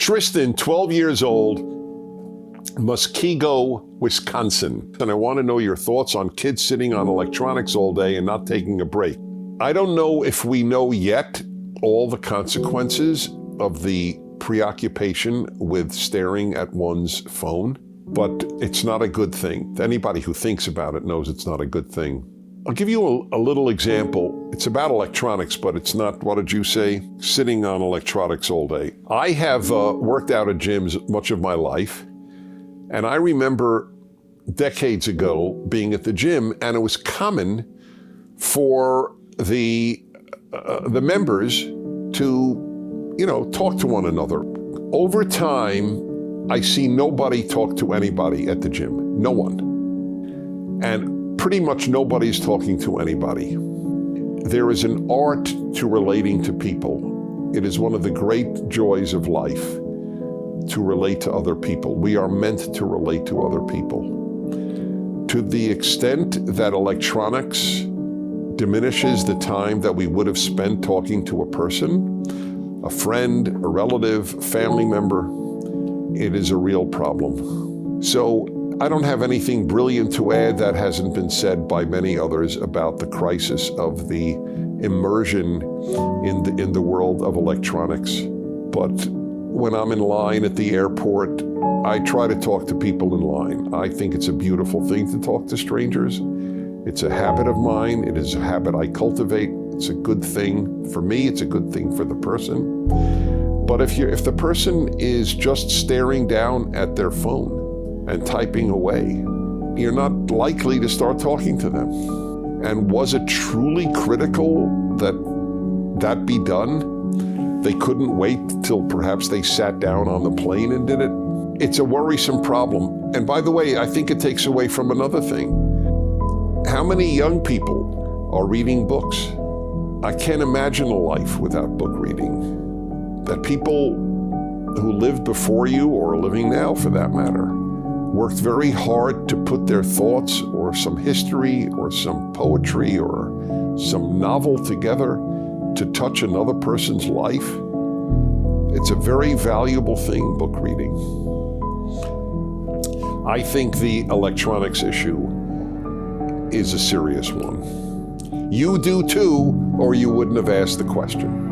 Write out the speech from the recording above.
Tristan, 12 years old, Muskego, Wisconsin. And I want to know your thoughts on kids sitting on electronics all day and not taking a break. I don't know if we know yet all the consequences of the preoccupation with staring at one's phone, but it's not a good thing. Anybody who thinks about it knows it's not a good thing. I'll give you a little example. It's about electronics, but it's not, what did you say? Sitting on electronics all day. I have worked out at gyms much of my life, and I remember decades ago being at the gym, and it was common for the members to, talk to one another. Over time, I see nobody talk to anybody at the gym. No one. And pretty much nobody's talking to anybody. There is an art to relating to people. It is one of the great joys of life to relate to other people. We are meant to relate to other people. To the extent that electronics diminishes the time that we would have spent talking to a person, a friend, a relative, family member, it is a real problem. So I don't have anything brilliant to add that hasn't been said by many others about the crisis of the immersion in the world of electronics. But when I'm in line at the airport, I try to talk to people in line. I think it's a beautiful thing to talk to strangers. It's a habit of mine. It is a habit I cultivate. It's a good thing for me. It's a good thing for the person. But if the person is just staring down at their phone and typing away, you're not likely to start talking to them. And was it truly critical that be done? They couldn't wait till perhaps they sat down on the plane and did it? It's a worrisome problem. And by the way, I think it takes away from another thing. How many young people are reading books? I can't imagine a life without book reading. That people who lived before you, or are living now for that matter, worked very hard to put their thoughts or some history or some poetry or some novel together to touch another person's life. It's a very valuable thing, book reading. I think the electronics issue is a serious one. You do too, or you wouldn't have asked the question.